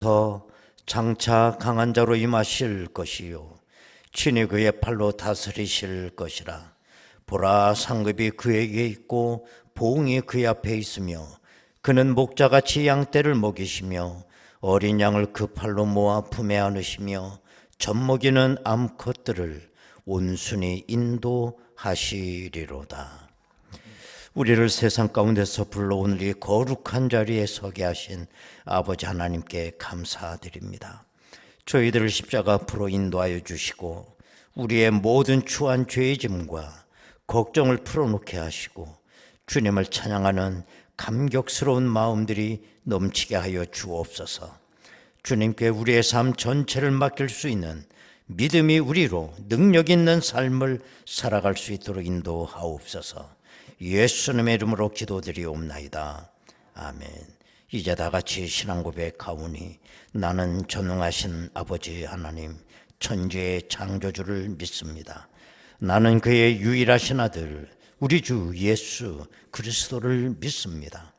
더 장차 강한 자로 임하실 것이요 친히 그의 팔로 다스리실 것이라. 보라, 상급이 그에게 있고 보응이 그의 앞에 있으며 그는 목자같이 양떼를 먹이시며 어린 양을 그 팔로 모아 품에 안으시며 젖먹이는 암컷들을 온순히 인도하시리로다. 우리를 세상 가운데서 불러온 이 거룩한 자리에 서게 하신 아버지 하나님께 감사드립니다. 저희들을 십자가 앞으로 인도하여 주시고 우리의 모든 추한 죄의 짐과 걱정을 풀어놓게 하시고 주님을 찬양하는 감격스러운 마음들이 넘치게 하여 주옵소서. 주님께 우리의 삶 전체를 맡길 수 있는 믿음이 우리로 능력 있는 삶을 살아갈 수 있도록 인도하옵소서. 예수님의 이름으로 기도드리옵나이다. 아멘. 이제 다 같이 신앙 고백하오니 나는 전능하신 아버지 하나님 천지의 창조주를 믿습니다. 나는 그의 유일하신 아들 우리 주 예수 그리스도를 믿습니다.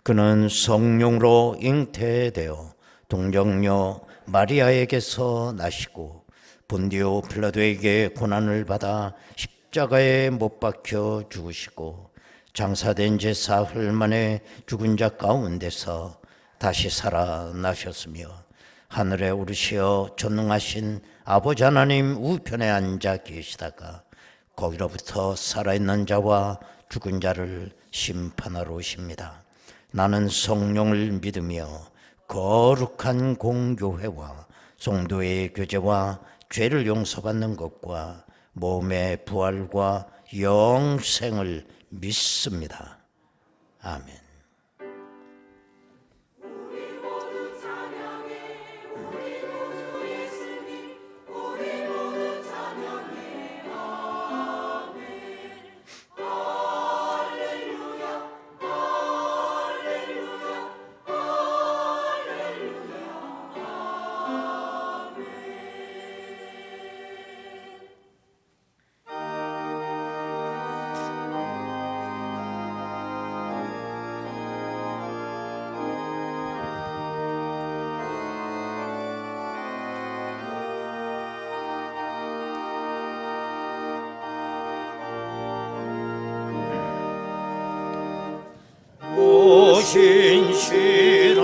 그는 성령으로 잉태되어 동정녀 마리아에게서 나시고 본디오 빌라도에게 고난을 받아 십자가에 못 박혀 죽으시고 장사된 지 사흘 만에 죽은 자 가운데서 다시 살아나셨으며 하늘에 오르시어 전능하신 아버지 하나님 우편에 앉아 계시다가 거기로부터 살아있는 자와 죽은 자를 심판하러 오십니다. 나는 성령을 믿으며 거룩한 공교회와 성도의 교제와 죄를 용서받는 것과 몸의 부활과 영생을 믿습니다. 아멘.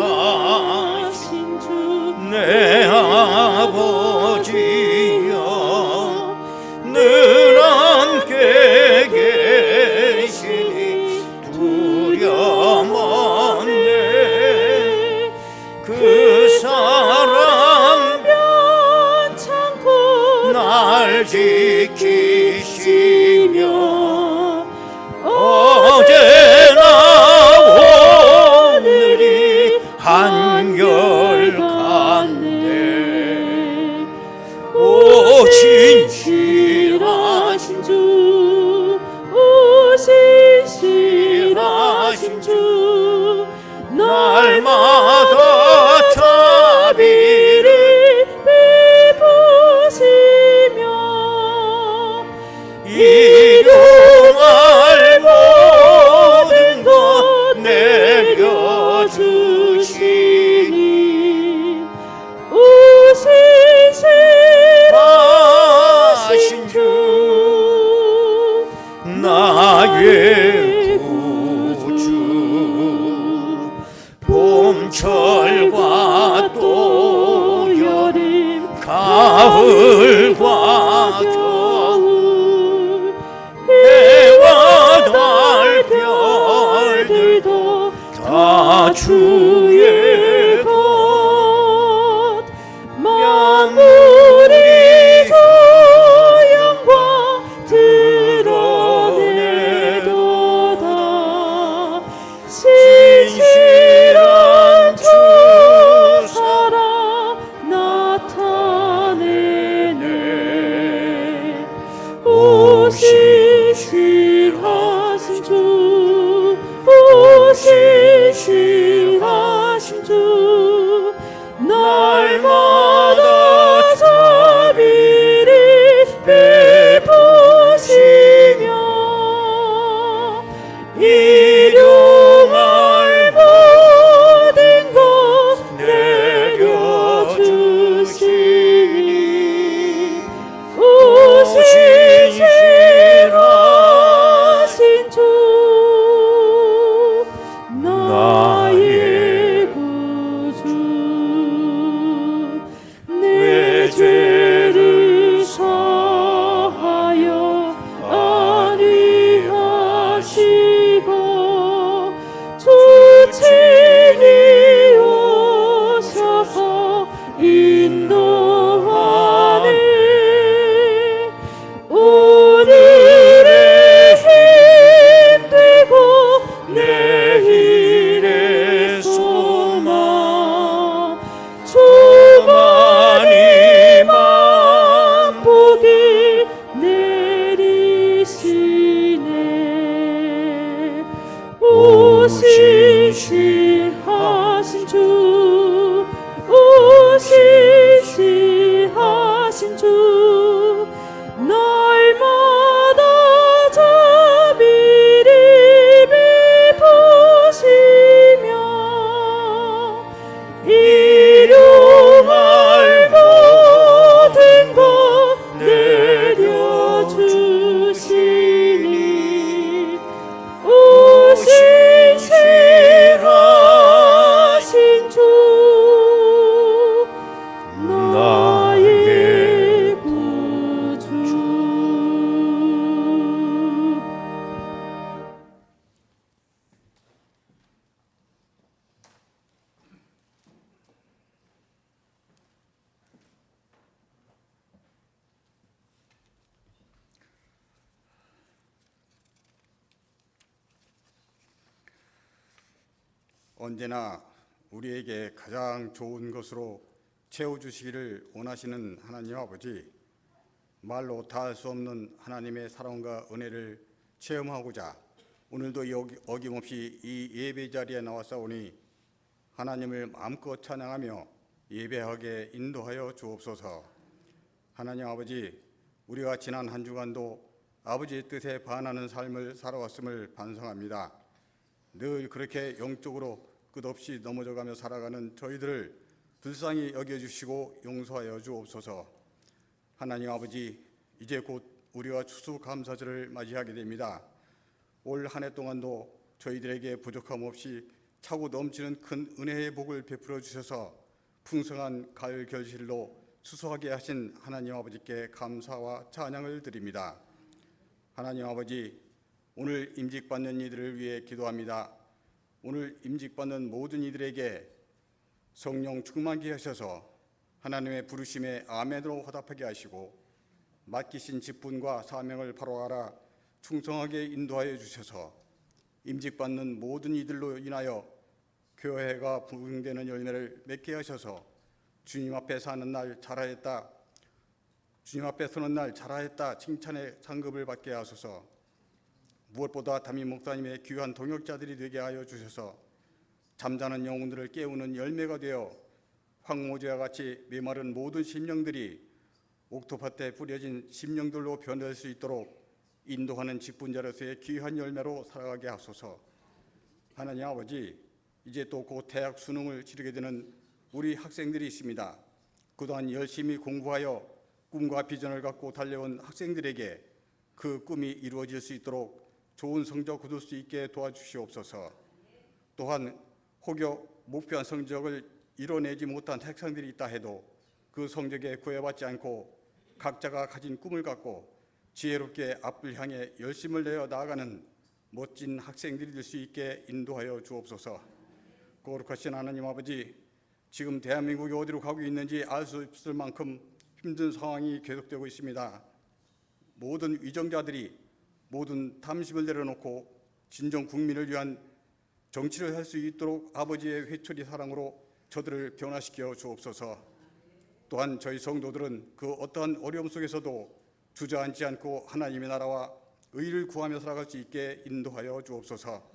신실하신 주 내 아버지여 늘 함께 계시니 두려웠네. 그 사랑 변찮고 날 지키시며 어제나 오늘이 한결같네. 오 신실하신 주, 오 신실하신 주 날마다 자비를 베푸시며 일용할 모든 것 내려주시니 오신 신실하신 주 나의 구주. 봄철과 또 여름 가을과 겨울 해와 달 별들도 다 주의 것. 만물이 주 영광 드러내도다. 신실한 주 살아 나타내네. 언제나 우리에게 가장 좋은 것으로 채워주시기를 원하시는 하나님 아버지, 말로 다할 수 없는 하나님의 사랑과 은혜를 체험하고자 오늘도 어김없이 이 예배 자리에 나왔사오니 하나님을 마음껏 찬양하며 예배하게 인도하여 주옵소서. 하나님 아버지, 우리가 지난 한 주간도 아버지의 뜻에 반하는 삶을 살아왔음을 반성합니다. 늘 그렇게 영적으로 끝없이 넘어져가며 살아가는 저희들을 불쌍히 여겨주시고 용서하여 주옵소서. 하나님 아버지, 이제 곧 우리가 추수감사절을 맞이하게 됩니다. 올 한 해 동안도 저희들에게 부족함 없이 차고 넘치는 큰 은혜의 복을 베풀어 주셔서 풍성한 가을 결실로 추수하게 하신 하나님 아버지께 감사와 찬양을 드립니다. 하나님 아버지, 오늘 임직받는 이들을 위해 기도합니다. 오늘 임직받는 모든 이들에게 성령 충만케 하셔서 하나님의 부르심에 아멘으로 화답하게 하시고 맡기신 직분과 사명을 바로하라 충성하게 인도하여 주셔서 임직받는 모든 이들로 인하여 교회가 부흥되는 열매를 맺게 하셔서 주님 앞에 사는 날 잘하였다, 주님 앞에 서는 날 잘하였다 칭찬의 상급을 받게 하소서. 무엇보다 담임 목사님의 귀한 동역자들이 되게 하여 주셔서 잠자는 영혼들을 깨우는 열매가 되어 황무지와 같이 메마른 모든 심령들이 옥토밭에 뿌려진 심령들로 변할 수 있도록 인도하는 직분자로서의 귀한 열매로 살아가게 하소서. 하나님 아버지, 이제 또 곧 대학 수능을 치르게 되는 우리 학생들이 있습니다. 그동안 열심히 공부하여 꿈과 비전을 갖고 달려온 학생들에게 그 꿈이 이루어질 수 있도록 좋은 성적 거둘 수 있게 도와주시옵소서. 또한 혹여 목표한 성적을 이뤄내지 못한 학생들이 있다 해도 그 성적에 구애받지 않고 각자가 가진 꿈을 갖고 지혜롭게 앞을 향해 열심을 내어 나아가는 멋진 학생들이 될 수 있게 인도하여 주옵소서. 거룩하신 하나님 아버지, 지금 대한민국이 어디로 가고 있는지 알 수 없을 만큼 힘든 상황이 계속되고 있습니다. 모든 위정자들이 모든 탐심을 내려놓고 진정 국민을 위한 정치를 할 수 있도록 아버지의 회초리 사랑으로 저들을 변화시켜 주옵소서. 또한 저희 성도들은 그 어떠한 어려움 속에서도 주저앉지 않고 하나님의 나라와 의를 구하며 살아갈 수 있게 인도하여 주옵소서.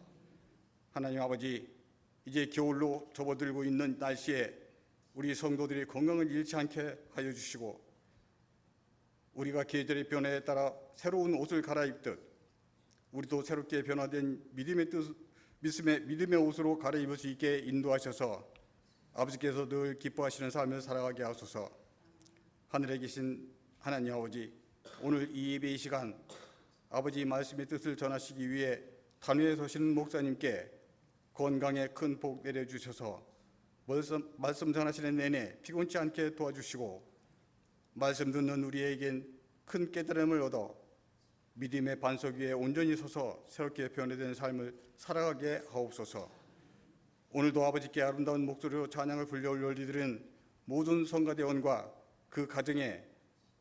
하나님 아버지, 이제 겨울로 접어들고 있는 날씨에 우리 성도들이 건강을 잃지 않게 하여 주시고 우리가 계절의 변화에 따라 새로운 옷을 갈아입듯 우리도 새롭게 변화된 믿음의 옷으로 갈아입을 수 있게 인도하셔서 아버지께서 늘 기뻐하시는 삶을 살아가게 하소서. 하늘에 계신 하나님 아버지, 오늘 이 예배의 시간 아버지 말씀의 뜻을 전하시기 위해 단위에 서시는 목사님께 건강에 큰 복 내려주셔서 말씀 전하시는 내내 피곤치 않게 도와주시고 말씀 듣는 우리에겐 큰 깨달음을 얻어 믿음의 반석 위에 온전히 서서 새롭게 변화된 삶을 살아가게 하옵소서. 오늘도 아버지께 아름다운 목소리로 찬양을 불려올 이들은 모든 성가대원과 그 가정에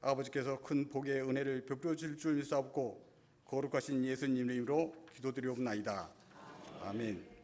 아버지께서 큰 복의 은혜를 베풀어 주실 줄 믿사옵고 거룩하신 예수님 이름으로 기도드리옵나이다. 아멘.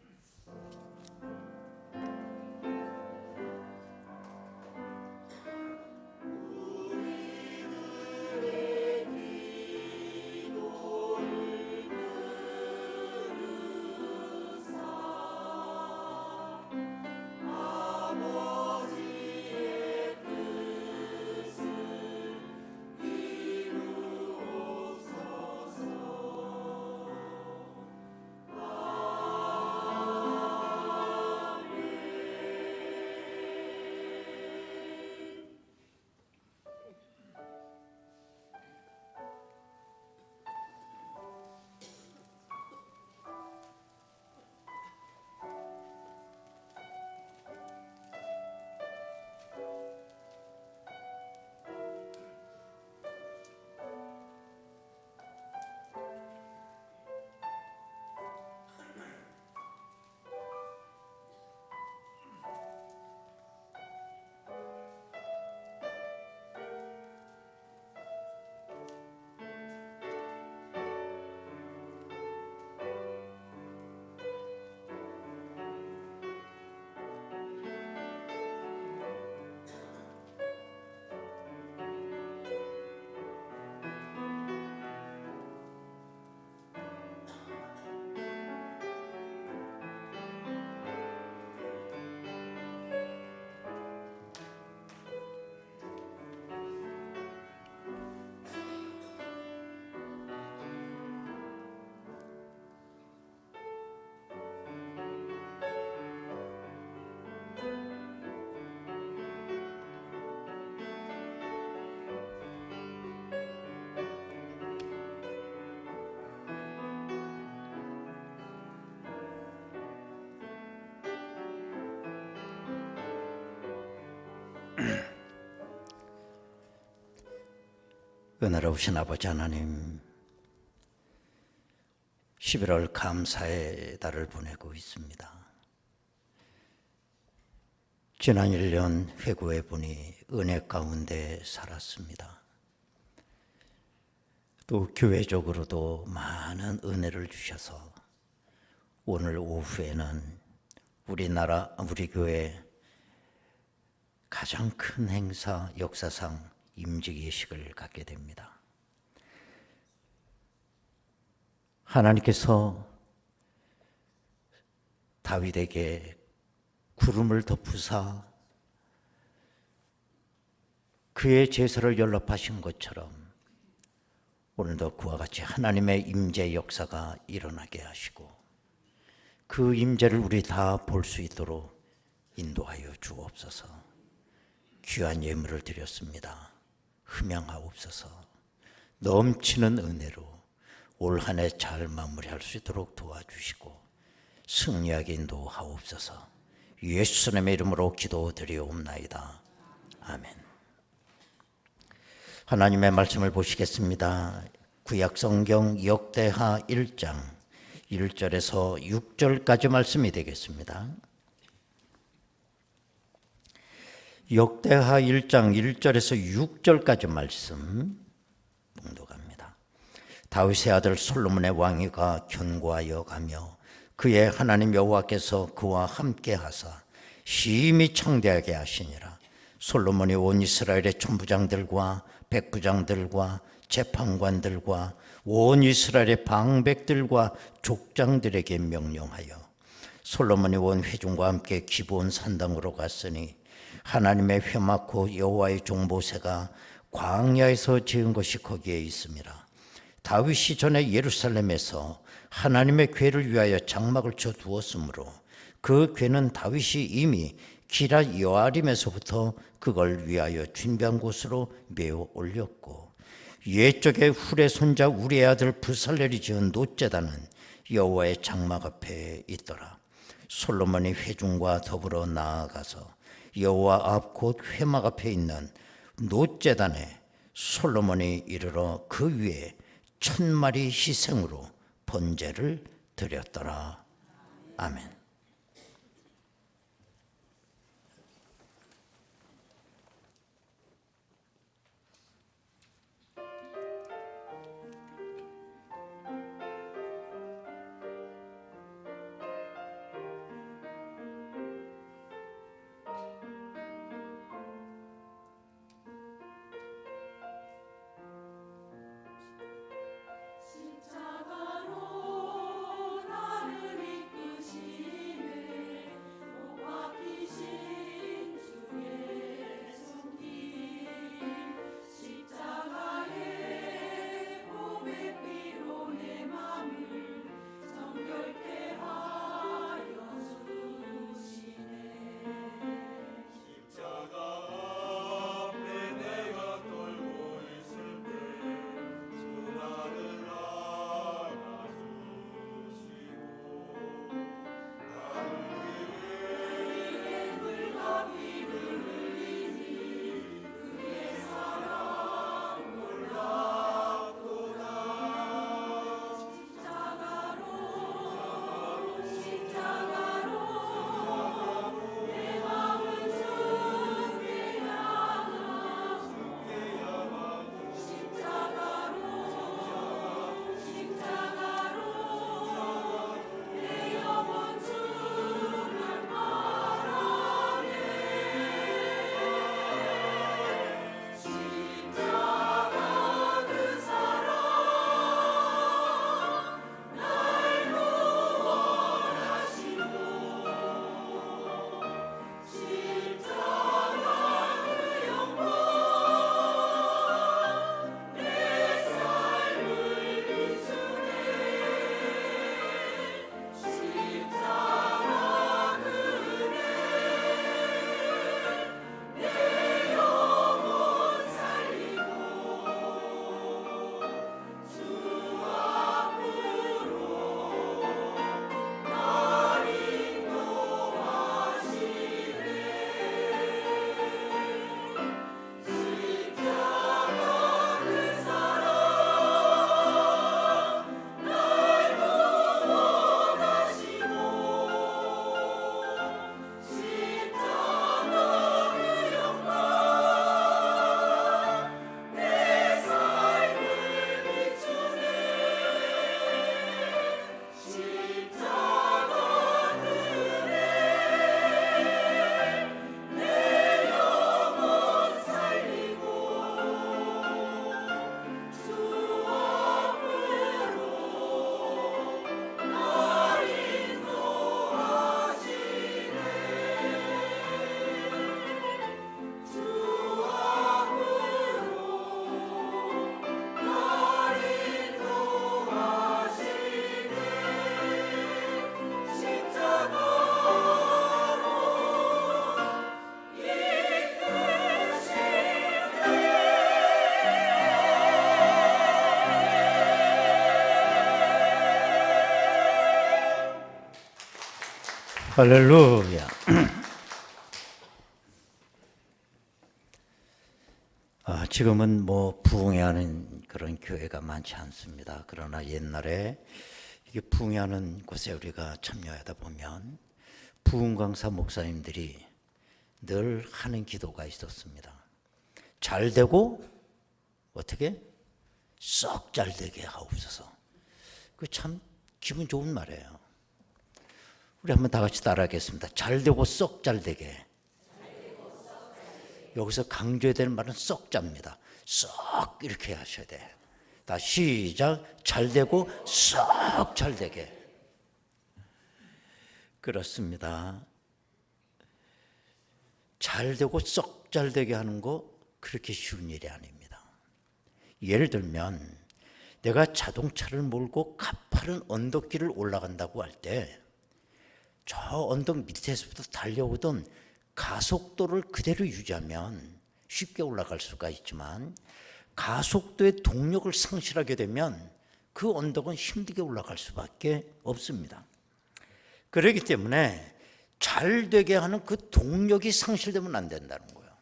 은혜로우신 아버지 하나님, 11월 감사의 달을 보내고 있습니다. 지난 1년 회고해 보니 은혜 가운데 살았습니다. 또 교회적으로도 많은 은혜를 주셔서 오늘 오후에는 우리 교회 가장 큰 행사, 역사상 임직의식을 갖게 됩니다. 하나님께서 다윗에게 구름을 덮으사 그의 제사를 연락하신 것처럼 오늘도 그와 같이 하나님의 임재 역사가 일어나게 하시고 그 임재를 우리 다 볼 수 있도록 인도하여 주옵소서. 귀한 예물을 드렸습니다. 흠양하옵소서. 넘치는 은혜로 올 한 해 잘 마무리할 수 있도록 도와주시고 승리하게 인도하옵소서. 예수님의 이름으로 기도드리옵나이다. 아멘. 하나님의 말씀을 보시겠습니다. 구약성경 역대하 1장 1절에서 6절까지 말씀이 되겠습니다. 역대하 1장 1절에서 6절까지 말씀 봉독합니다. 다윗의 아들 솔로몬의 왕위가 견고하여 가며 그의 하나님 여호와께서 그와 함께 하사 심히 창대하게 하시니라. 솔로몬이 온 이스라엘의 천부장들과 백부장들과 재판관들과 온 이스라엘의 방백들과 족장들에게 명령하여 솔로몬이 온 회중과 함께 기브온 산당으로 갔으니 하나님의 회막고 여호와의 종 모세가 광야에서 지은 것이 거기에 있음이라. 다윗이 전에 예루살렘에서 하나님의 궤를 위하여 장막을 쳐 두었으므로 그 궤는 다윗이 이미 기럇 여아림에서부터 그걸 위하여 준비한 곳으로 메어 올렸고 옛적에 훌의 손자 우리의 아들 부살렐이 지은 놋제단은 여호와의 장막 앞에 있더라. 솔로몬이 회중과 더불어 나아가서 여호와 앞 곧 회막 앞에 있는 놋제단에 솔로몬이 이르러 그 위에 1000마리 희생으로 번제를 드렸더라. 아멘. 십자가로 나를 이끄신 할렐루야. 지금은 뭐 부흥회하는 그런 교회가 많지 않습니다. 그러나 옛날에 이게 부흥회하는 곳에 우리가 참여하다 보면 부흥 강사 목사님들이 늘 하는 기도가 있었습니다. 잘 되고 어떻게 썩 잘 되게 하옵소서. 그 참 기분 좋은 말이에요. 우리 한번 다 같이 따라하겠습니다. 잘 되고 썩 잘 되게. 여기서 강조해야 되는 말은 썩 잡니다. 썩 이렇게 하셔야 돼. 다 시작. 잘 되고 썩 잘 되게. 그렇습니다. 잘 되고 썩 잘 되게 하는 거 그렇게 쉬운 일이 아닙니다. 예를 들면 내가 자동차를 몰고 가파른 언덕길을 올라간다고 할 때 저 언덕 밑에서부터 달려오던 가속도를 그대로 유지하면 쉽게 올라갈 수가 있지만 가속도의 동력을 상실하게 되면 그 언덕은 힘들게 올라갈 수밖에 없습니다. 그렇기 때문에 잘 되게 하는 그 동력이 상실되면 안 된다는 거예요.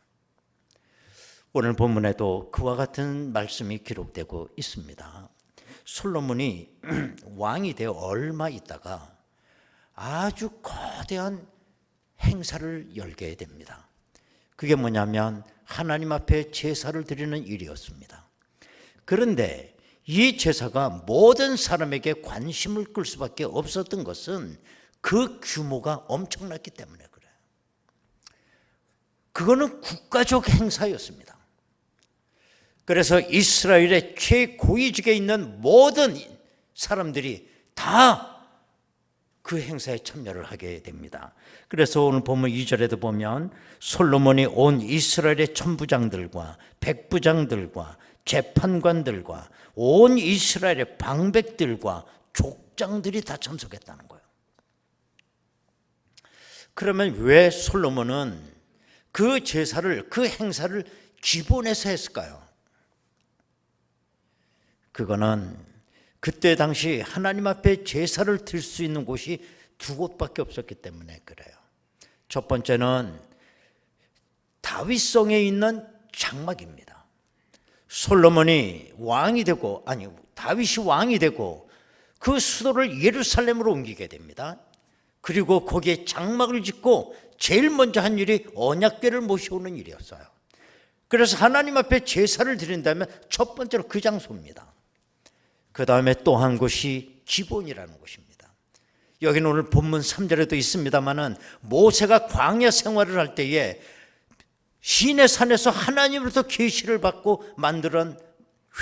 오늘 본문에도 그와 같은 말씀이 기록되고 있습니다. 솔로몬이 왕이 되어 얼마 있다가 아주 거대한 행사를 열게 됩니다. 그게 뭐냐면 하나님 앞에 제사를 드리는 일이었습니다. 그런데 이 제사가 모든 사람에게 관심을 끌 수밖에 없었던 것은 그 규모가 엄청났기 때문에 그래요. 그거는 국가적 행사였습니다. 그래서 이스라엘의 최고위직에 있는 모든 사람들이 다 그 행사에 참여를 하게 됩니다. 그래서 오늘 보면 2절에도 보면 솔로몬이 온 이스라엘의 천부장들과 백부장들과 재판관들과 온 이스라엘의 방백들과 족장들이 다 참석했다는 거예요. 그러면 왜 솔로몬은 그 제사를, 그 행사를 기본에서 했을까요? 그거는 그때 당시 하나님 앞에 제사를 드릴 수 있는 곳이 두 곳밖에 없었기 때문에 그래요. 첫 번째는 다윗성에 있는 장막입니다. 솔로몬이 왕이 되고, 다윗이 왕이 되고 그 수도를 예루살렘으로 옮기게 됩니다. 그리고 거기에 장막을 짓고 제일 먼저 한 일이 언약궤를 모셔오는 일이었어요. 그래서 하나님 앞에 제사를 드린다면 첫 번째로 그 장소입니다. 그 다음에 또 한 곳이 기본이라는 곳입니다. 여기는 오늘 본문 3절에도 있습니다마는 모세가 광야 생활을 할 때에 시내 산에서 하나님으로부터 계시를 받고 만들어낸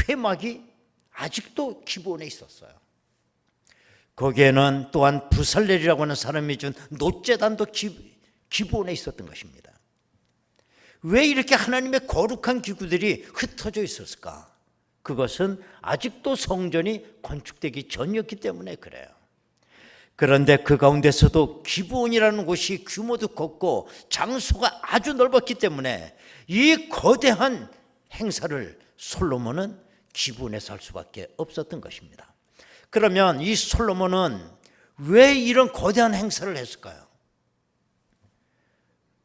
회막이 아직도 기본에 있었어요. 거기에는 또한 부살렐이라고 하는 사람이 준 놋제단도 기본에 있었던 것입니다. 왜 이렇게 하나님의 거룩한 기구들이 흩어져 있었을까? 그것은 아직도 성전이 건축되기 전이었기 때문에 그래요. 그런데 그 가운데서도 기브온이라는 곳이 규모도 컸고 장소가 아주 넓었기 때문에 이 거대한 행사를 솔로몬은 기브온에서 할 수밖에 없었던 것입니다. 그러면 이 솔로몬은 왜 이런 거대한 행사를 했을까요?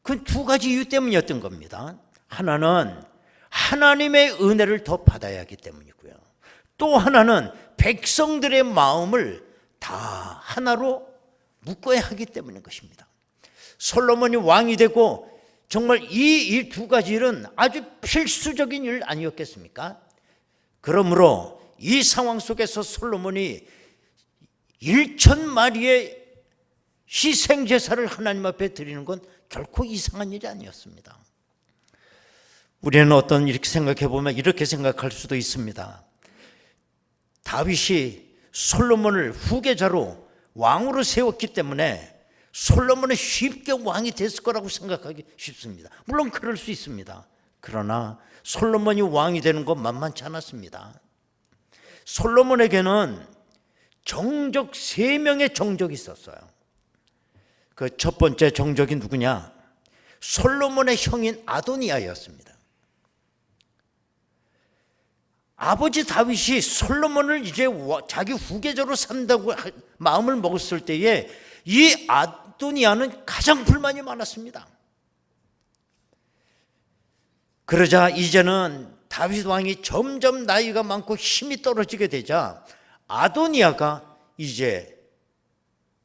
그 두 가지 이유 때문이었던 겁니다. 하나는 하나님의 은혜를 더 받아야 하기 때문이고요. 또 하나는 백성들의 마음을 다 하나로 묶어야 하기 때문인 것입니다. 솔로몬이 왕이 되고 정말 이 두 가지 일은 아주 필수적인 일 아니었겠습니까? 그러므로 이 상황 속에서 솔로몬이 1,000마리의 희생제사를 하나님 앞에 드리는 건 결코 이상한 일이 아니었습니다. 우리는 이렇게 생각해 보면 이렇게 생각할 수도 있습니다. 다윗이 솔로몬을 후계자로 왕으로 세웠기 때문에 솔로몬은 쉽게 왕이 됐을 거라고 생각하기 쉽습니다. 물론 그럴 수 있습니다. 그러나 솔로몬이 왕이 되는 건 만만치 않았습니다. 솔로몬에게는 정적 3명의 정적이 있었어요. 그 첫 번째 정적이 누구냐? 솔로몬의 형인 아도니아였습니다. 아버지 다윗이 솔로몬을 이제 자기 후계자로 삼다고 마음을 먹었을 때에 이 아도니아는 가장 불만이 많았습니다. 그러자 이제는 다윗 왕이 점점 나이가 많고 힘이 떨어지게 되자 아도니아가 이제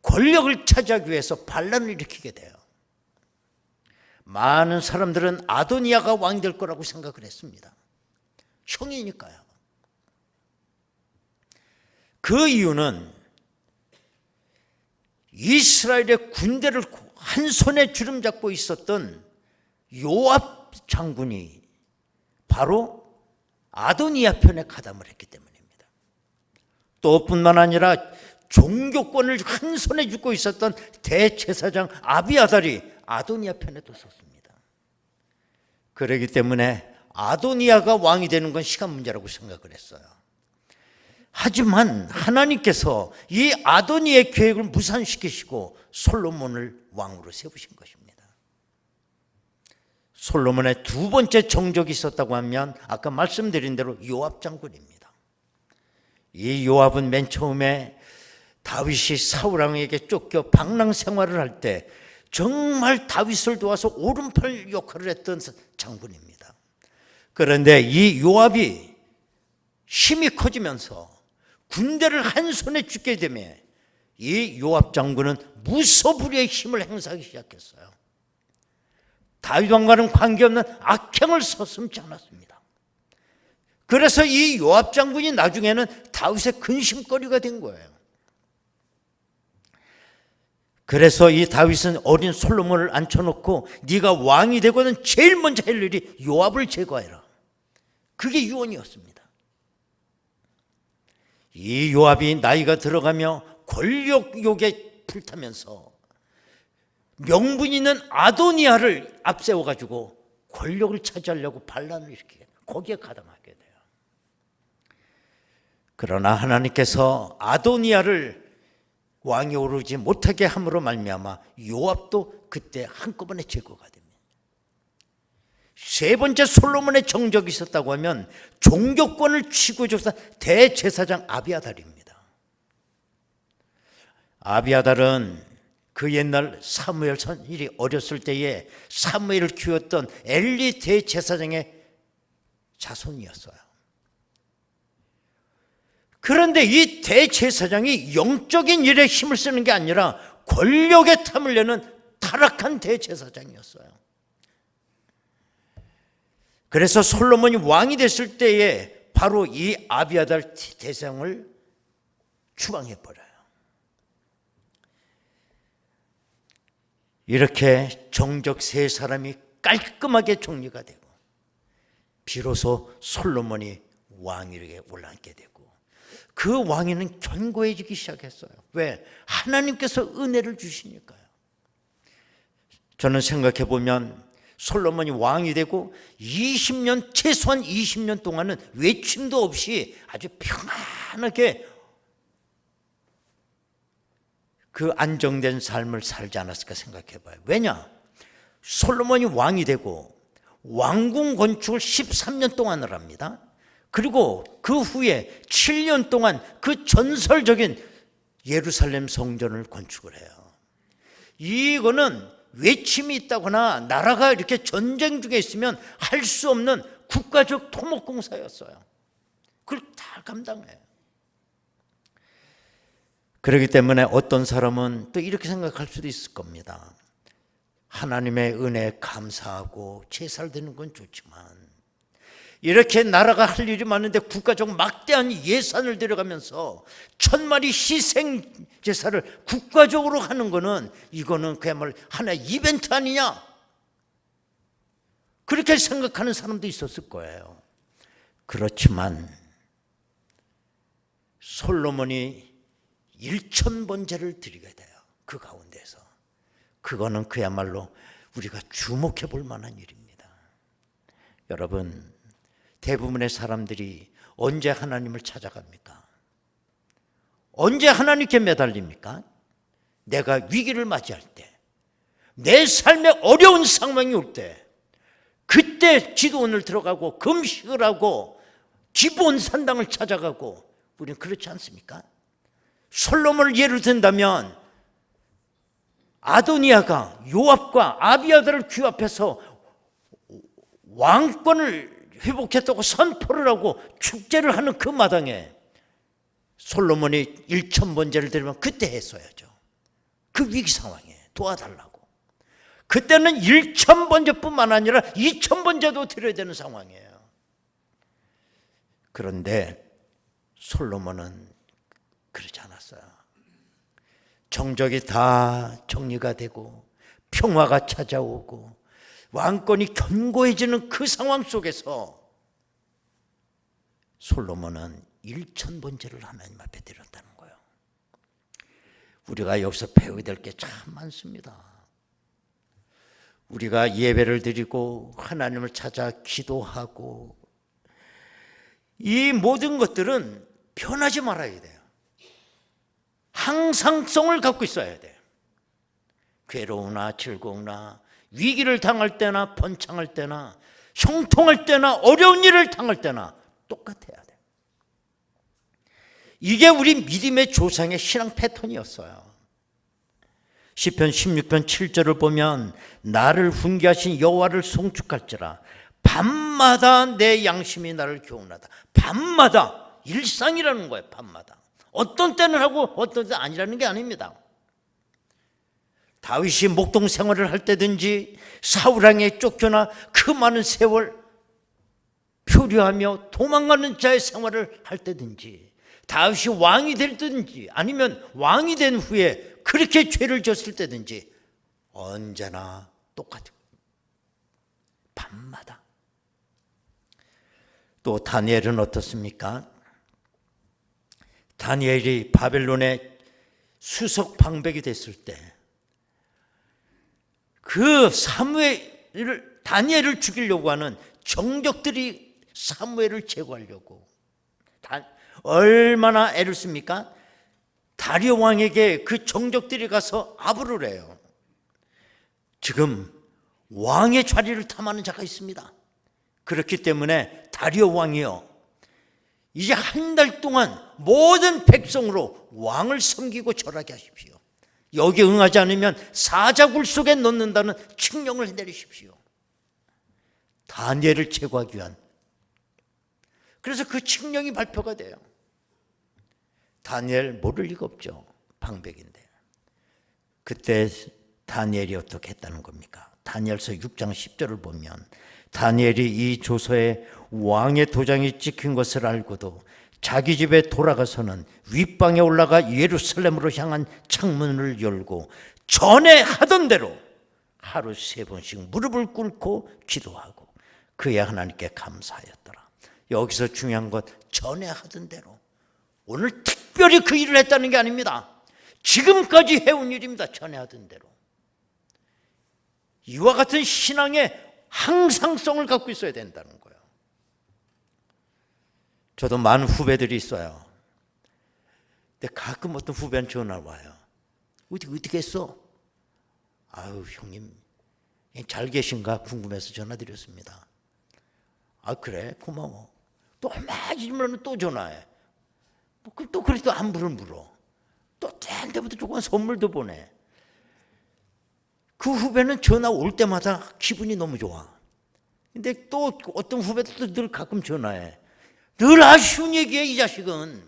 권력을 차지하기 위해서 반란을 일으키게 돼요. 많은 사람들은 아도니아가 왕이 될 거라고 생각을 했습니다. 형이니까요. 그 이유는 이스라엘의 군대를 한 손에 주름잡고 있었던 요압 장군이 바로 아도니아 편에 가담을 했기 때문입니다. 또 뿐만 아니라 종교권을 한 손에 쥐고 있었던 대제사장 아비아달이 아도니아 편에도 섰습니다. 그렇기 때문에 아도니아가 왕이 되는 건 시간 문제라고 생각을 했어요. 하지만 하나님께서 이 아도니아의 계획을 무산시키시고 솔로몬을 왕으로 세우신 것입니다. 솔로몬의 두 번째 정적이 있었다고 하면 아까 말씀드린 대로 요압 장군입니다. 이 요압은 맨 처음에 다윗이 사울 왕에게 쫓겨 방랑 생활을 할 때 정말 다윗을 도와서 오른팔 역할을 했던 장군입니다. 그런데 이 요압이 힘이 커지면서 군대를 한 손에 쥐게 되며 이 요압 장군은 무소불위의 힘을 행사하기 시작했어요. 다윗 왕과는 관계없는 악행을 서슴지 않았습니다. 그래서 이 요압 장군이 나중에는 다윗의 근심거리가 된 거예요. 그래서 이 다윗은 어린 솔로몬을 앉혀놓고 네가 왕이 되고는 제일 먼저 할 일이 요압을 제거해라. 그게 유언이었습니다. 이 요압이 나이가 들어가며 권력욕에 불타면서 명분 있는 아도니아를 앞세워가지고 권력을 차지하려고 반란을 일으키게 돼요. 거기에 가담하게 돼요. 그러나 하나님께서 아도니아를 왕이 오르지 못하게 함으로 말미암아 요압도 그때 한꺼번에 제거가 됩니다. 세 번째 솔로몬의 정적이 있었다고 하면 종교권을 쥐고 있었던 대제사장 아비아달입니다. 아비아달은 그 옛날 사무엘 선일이 어렸을 때에 사무엘을 키웠던 엘리 대제사장의 자손이었어요. 그런데 이 대제사장이 영적인 일에 힘을 쓰는 게 아니라 권력에 탐을 내는 타락한 대제사장이었어요. 그래서 솔로몬이 왕이 됐을 때에 바로 이 아비아달 대장을 추방해버려요. 이렇게 정적 세 사람이 깔끔하게 정리가 되고 비로소 솔로몬이 왕위에 올라앉게 되고 그 왕위는 견고해지기 시작했어요. 왜? 하나님께서 은혜를 주시니까요. 저는 생각해 보면 솔로몬이 왕이 되고 20년, 최소한 20년 동안은 외침도 없이 아주 평안하게 그 안정된 삶을 살지 않았을까 생각해 봐요. 왜냐? 솔로몬이 왕이 되고 왕궁 건축을 13년 동안을 합니다. 그리고 그 후에 7년 동안 그 전설적인 예루살렘 성전을 건축을 해요. 이거는 외침이 있다거나 나라가 이렇게 전쟁 중에 있으면 할 수 없는 국가적 토목공사였어요. 그걸 다 감당해요. 그렇기 때문에 어떤 사람은 또 이렇게 생각할 수도 있을 겁니다. 하나님의 은혜에 감사하고 제사를 드리는 건 좋지만 이렇게 나라가 할 일이 많은데 국가적 막대한 예산을 들여가면서 1000마리 희생 제사를 국가적으로 하는 거는 이거는 그야말로 하나의 이벤트 아니냐? 그렇게 생각하는 사람도 있었을 거예요. 그렇지만 솔로몬이 1000번제를 드리게 돼요. 그 가운데서. 그거는 그야말로 우리가 주목해 볼 만한 일입니다. 여러분, 대부분의 사람들이 언제 하나님을 찾아갑니까? 언제 하나님께 매달립니까? 내가 위기를 맞이할 때, 내 삶에 어려운 상황이 올 때, 그때 기도원을 들어가고 금식을 하고 기본 산당을 찾아가고 우리는 그렇지 않습니까? 솔로몬을 예로 든다면 아도니아가 요압과 아비아들을 귀합해서 왕권을 회복했다고 선포를 하고 축제를 하는 그 마당에 솔로몬이 1,000번제를 드리면 그때 했어야죠. 그 위기 상황에 도와달라고. 그때는 1,000번제뿐만 아니라 2,000번제도 드려야 되는 상황이에요. 그런데 솔로몬은 그러지 않았어요. 정적이 다 정리가 되고 평화가 찾아오고 왕권이 견고해지는 그 상황 속에서 솔로몬은 1,000번제를 하나님 앞에 드렸다는 거예요. 우리가 여기서 배워야 될 게 참 많습니다. 우리가 예배를 드리고 하나님을 찾아 기도하고 이 모든 것들은 변하지 말아야 돼요. 항상성을 갖고 있어야 돼요. 괴로우나 즐거우나 위기를 당할 때나 번창할 때나 형통할 때나 어려운 일을 당할 때나 똑같아야 돼요. 이게 우리 믿음의 조상의 신앙 패턴이었어요. 시편 16편 7절을 보면 나를 훈계하신 여호와를 송축할지라 밤마다 내 양심이 나를 교훈하다. 밤마다 일상이라는 거예요. 밤마다. 어떤 때는 하고 어떤 때는 아니라는 게 아닙니다. 다윗이 목동 생활을 할 때든지 사울왕에 쫓겨나 그 많은 세월 표류하며 도망가는 자의 생활을 할 때든지 다윗이 왕이 될 때든지 아니면 왕이 된 후에 그렇게 죄를 졌을 때든지 언제나 똑같아요. 밤마다. 또 다니엘은 어떻습니까? 다니엘이 바벨론의 수석 방백이 됐을 때 그 다니엘을 죽이려고 하는 정적들이 사무엘을 제거하려고 얼마나 애를 씁니까? 다리오 왕에게 그 정적들이 가서 아부를 해요. 지금 왕의 자리를 탐하는 자가 있습니다. 그렇기 때문에 다리오 왕이요, 이제 한 달 동안 모든 백성으로 왕을 섬기고 절하게 하십시오. 여기에 응하지 않으면 사자굴 속에 넣는다는 칙령을 내리십시오. 다니엘을 제거하기 위한. 그래서 그 칙령이 발표가 돼요. 다니엘 모를 리가 없죠. 방백인데. 그때 다니엘이 어떻게 했다는 겁니까? 다니엘서 6장 10절을 보면 다니엘이 이 조서에 왕의 도장이 찍힌 것을 알고도 자기 집에 돌아가서는 윗방에 올라가 예루살렘으로 향한 창문을 열고 전에 하던 대로 하루 3번씩 무릎을 꿇고 기도하고 그의 하나님께 감사하였더라. 여기서 중요한 것, 전에 하던 대로. 오늘 특별히 그 일을 했다는 게 아닙니다. 지금까지 해온 일입니다. 전에 하던 대로. 이와 같은 신앙의 항상성을 갖고 있어야 된다는 거예요. 저도 많은 후배들이 있어요. 근데 가끔 어떤 후배는 전화 와요. 어떻게 했어? 아유, 형님 잘 계신가 궁금해서 전화드렸습니다. 아, 그래? 고마워. 또 얼마 지나면 또 전화해. 또 그래 또 안부를 물어. 또 된 때부터 조그만 선물도 보내. 그 후배는 전화 올 때마다 기분이 너무 좋아. 근데 또 어떤 후배들도 늘 가끔 전화해. 늘 아쉬운 얘기해. 이 자식은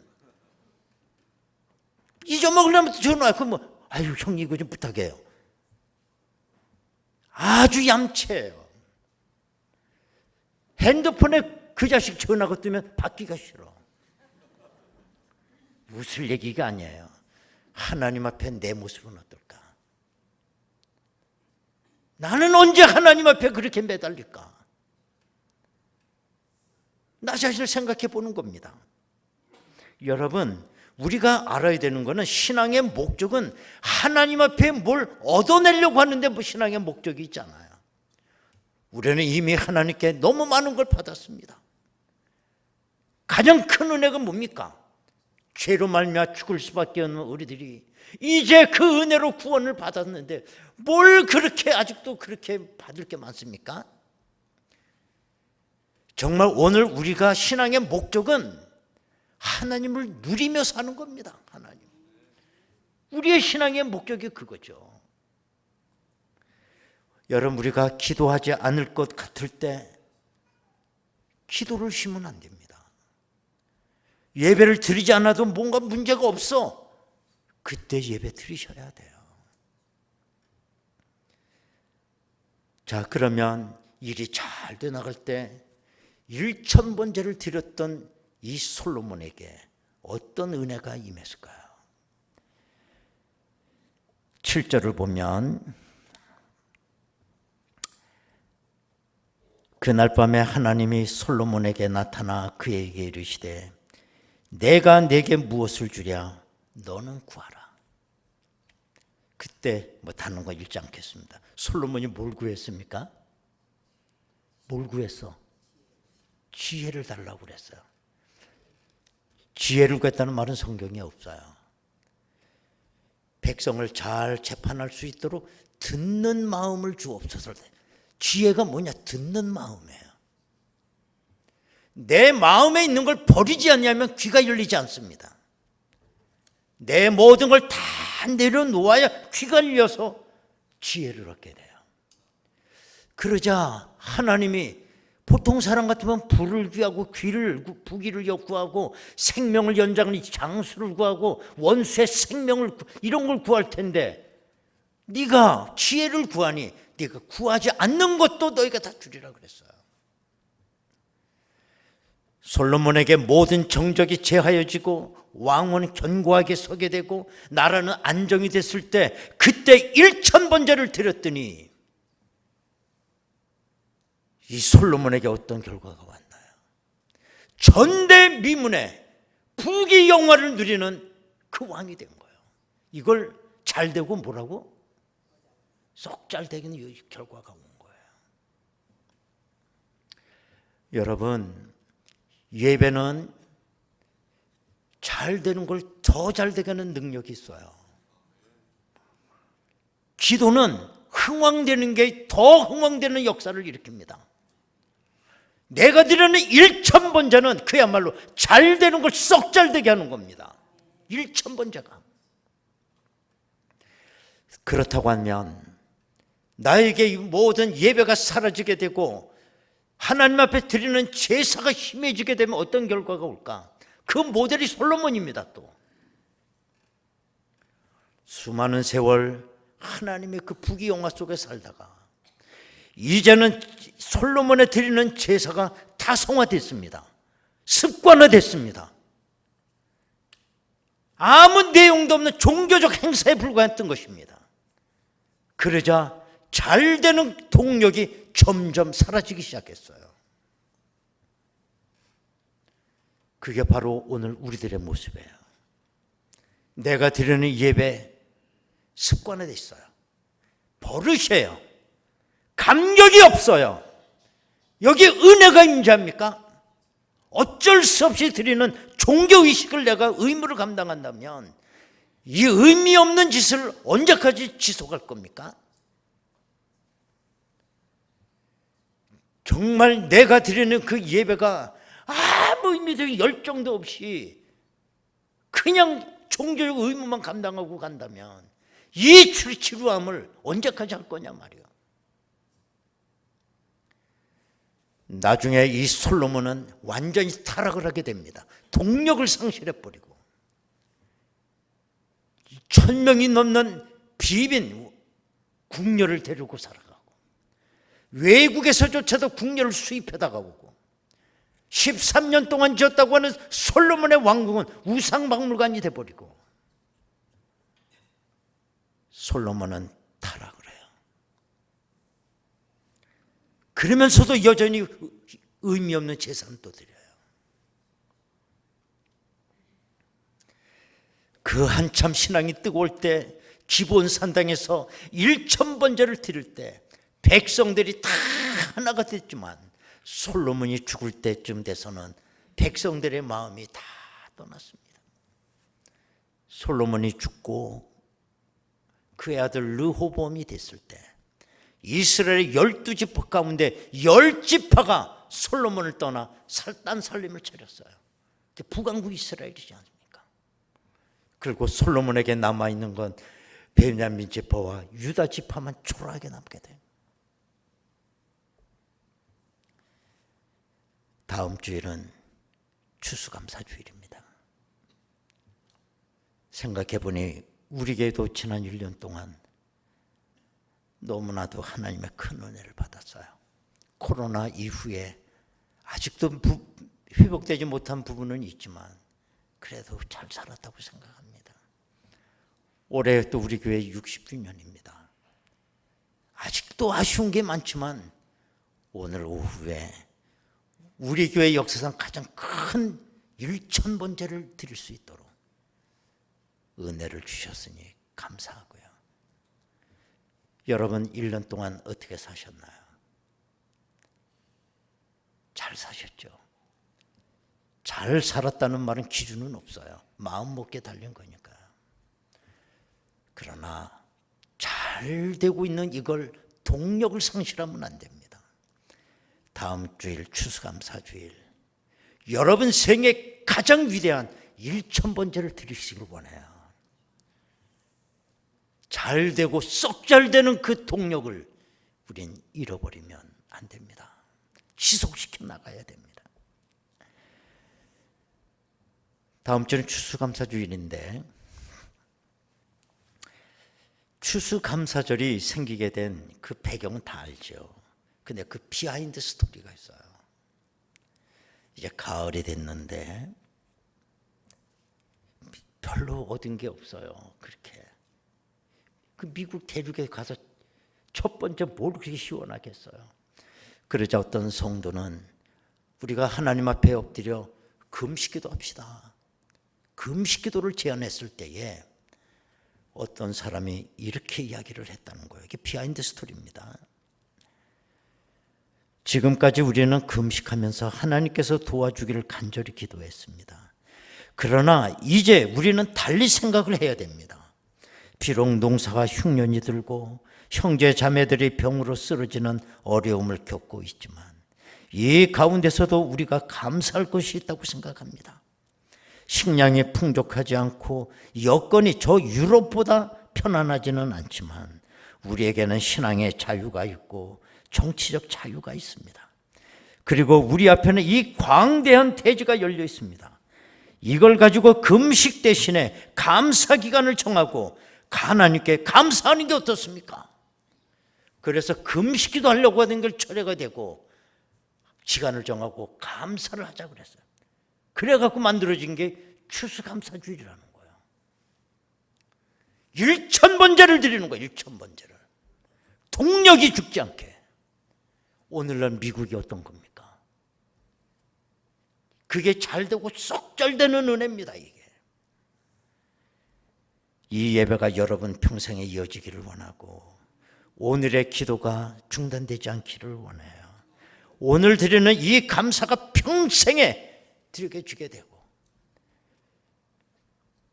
잊어먹으려면 전화해. 그럼 아유 형님 이거 좀 부탁해요. 아주 얌체예요. 핸드폰에 그 자식 전화가 뜨면 받기가 싫어. 웃을 얘기가 아니에요. 하나님 앞에 내 모습은 어떨까? 나는 언제 하나님 앞에 그렇게 매달릴까? 나 자신을 생각해 보는 겁니다. 여러분, 우리가 알아야 되는 것은 신앙의 목적은 하나님 앞에 뭘 얻어내려고 하는데 뭐 신앙의 목적이 있잖아요. 우리는 이미 하나님께 너무 많은 걸 받았습니다. 가장 큰 은혜가 뭡니까? 죄로 말미암아 죽을 수밖에 없는 우리들이 이제 그 은혜로 구원을 받았는데 뭘 그렇게 아직도 그렇게 받을 게 많습니까? 정말 오늘 우리가 신앙의 목적은 하나님을 누리며 사는 겁니다. 하나님. 우리의 신앙의 목적이 그거죠. 여러분, 우리가 기도하지 않을 것 같을 때 기도를 쉬면 안 됩니다. 예배를 드리지 않아도 뭔가 문제가 없어. 그때 예배 드리셔야 돼요. 자, 그러면 일이 잘 돼 나갈 때 1,000번제를 드렸던 이 솔로몬에게 어떤 은혜가 임했을까요? 7절을 보면 그날 밤에 하나님이 솔로몬에게 나타나 그에게 이르시되 내가 내게 무엇을 주랴? 너는 구하라. 그때 뭐 다른 거 읽지 않겠습니다. 솔로몬이 뭘 구했습니까? 뭘 구했어? 지혜를 달라고 그랬어요. 지혜를 구했다는 말은 성경에 없어요. 백성을 잘 재판할 수 있도록 듣는 마음을 주옵소서. 지혜가 뭐냐? 듣는 마음이에요. 내 마음에 있는 걸 버리지 않냐면 귀가 열리지 않습니다. 내 모든 걸 다 내려놓아야 귀가 열려서 지혜를 얻게 돼요. 그러자 하나님이 보통 사람 같으면 불을 구하고 부귀를 구하고 생명을 연장하는 장수를 구하고 원수의 생명을 이런 걸 구할 텐데 네가 지혜를 구하니 네가 구하지 않는 것도 너희가 다 주리라 그랬어요. 솔로몬에게 모든 정적이 제하여지고 왕은 견고하게 서게 되고 나라는 안정이 됐을 때 그때 1,000번제를 드렸더니 이 솔로몬에게 어떤 결과가 왔나요? 전대미문의 부귀 영화를 누리는 그 왕이 된 거예요. 이걸 잘 되고 뭐라고? 쏙 잘 되기는 이 결과가 온 거예요. 여러분, 예배는 잘 되는 걸 더 잘 되게 하는 능력이 있어요. 기도는 흥왕되는 게 더 흥왕되는 역사를 일으킵니다. 내가 드리는 1,000번제는 그야말로 잘 되는 걸 썩 잘 되게 하는 겁니다. 1,000번제가. 그렇다고 하면 나에게 이 모든 예배가 사라지게 되고 하나님 앞에 드리는 제사가 힘해지게 되면 어떤 결과가 올까? 그 모델이 솔로몬입니다. 또 수많은 세월 하나님의 그 부귀 영화 속에 살다가 이제는 솔로몬에 드리는 제사가 다성화됐습니다. 습관화됐습니다. 아무 내용도 없는 종교적 행사에 불과했던 것입니다. 그러자 잘 되는 동력이 점점 사라지기 시작했어요. 그게 바로 오늘 우리들의 모습이에요. 내가 드리는 예배 습관화돼 있어요. 버릇이에요. 감격이 없어요. 여기 은혜가 임재합니까? 어쩔 수 없이 드리는 종교의식을 내가 의무를 감당한다면 이 의미 없는 짓을 언제까지 지속할 겁니까? 정말 내가 드리는 그 예배가 아무 의미도 열정도 없이 그냥 종교적 의무만 감당하고 간다면 이 지루함을 언제까지 할 거냐 말이에요. 나중에 이 솔로몬은 완전히 타락을 하게 됩니다. 동력을 상실해버리고 1,000명이 넘는 비빈 궁녀를 데리고 살아가고 외국에서조차도 궁녀를 수입해다가 오고 13년 동안 지었다고 하는 솔로몬의 왕궁은 우상박물관이 돼버리고 솔로몬은 타락을 해요. 그러면서도 여전히 의미 없는 제사는 또 드려요. 그 한참 신앙이 뜨거울 때 기브온 산당에서 1,000번제를 드릴 때 백성들이 다 하나가 됐지만 솔로몬이 죽을 때쯤 돼서는 백성들의 마음이 다 떠났습니다. 솔로몬이 죽고 그의 아들 르호보암이 됐을 때 이스라엘의 12지파 가운데 10지파가 솔로몬을 떠나 딴 살림을 차렸어요. 북왕국 이스라엘이지 않습니까? 그리고 솔로몬에게 남아있는 건 베냐민 지파와 유다 지파만 초라하게 남게 돼요. 다음 주일은 추수감사주일입니다. 생각해보니 우리 교회도 지난 1년 동안 너무나도 하나님의 큰 은혜를 받았어요. 코로나 이후에 아직도 회복되지 못한 부분은 있지만 그래도 잘 살았다고 생각합니다. 올해 또 우리 교회 60주년입니다. 아직도 아쉬운 게 많지만 오늘 오후에 우리 교회 역사상 가장 큰 1000번제를 드릴 수 있도록 은혜를 주셨으니 감사하고요. 여러분 1년 동안 어떻게 사셨나요? 잘 사셨죠? 잘 살았다는 말은 기준은 없어요. 마음 먹기에 달린 거니까요. 그러나 잘 되고 있는 이걸 동력을 상실하면 안 됩니다. 다음 주일 추수감사주일 여러분 생애 가장 위대한 1000번제를 드리시길 원해요. 잘 되고 썩 잘 되는 그 동력을 우린 잃어버리면 안 됩니다. 지속시켜 나가야 됩니다. 다음 주는 추수감사주일인데 추수감사절이 생기게 된 그 배경은 다 알죠. 근데 그 비하인드 스토리가 있어요. 이제 가을이 됐는데 별로 얻은 게 없어요. 그렇게 그 미국 대륙에 가서 첫 번째 뭘 그렇게 시원하겠어요. 그러자 어떤 성도는 우리가 하나님 앞에 엎드려 금식기도 합시다. 금식기도를 제안했을 때에 어떤 사람이 이렇게 이야기를 했다는 거예요. 이게 비하인드 스토리입니다. 지금까지 우리는 금식하면서 하나님께서 도와주기를 간절히 기도했습니다. 그러나 이제 우리는 달리 생각을 해야 됩니다. 비록 농사가 흉년이 들고 형제 자매들이 병으로 쓰러지는 어려움을 겪고 있지만 이 가운데서도 우리가 감사할 것이 있다고 생각합니다. 식량이 풍족하지 않고 여건이 저 유럽보다 편안하지는 않지만 우리에게는 신앙의 자유가 있고 정치적 자유가 있습니다. 그리고 우리 앞에는 이 광대한 대지가 열려 있습니다. 이걸 가지고 금식 대신에 감사 기간을 정하고 하나님께 감사하는 게 어떻습니까? 그래서 금식기도 하려고 하는 걸 철회가 되고 시간을 정하고 감사를 하자 그랬어요. 그래갖고 만들어진 게 추수감사주일이라는 거예요. 1000번제를 드리는 거예요. 1000번제를. 동력이 죽지 않게. 오늘날 미국이 어떤 겁니까? 그게 잘 되고 쏙 잘 되는 은혜입니다. 이게. 이 예배가 여러분 평생에 이어지기를 원하고 오늘의 기도가 중단되지 않기를 원해요. 오늘 드리는 이 감사가 평생에 드리게 주게 되고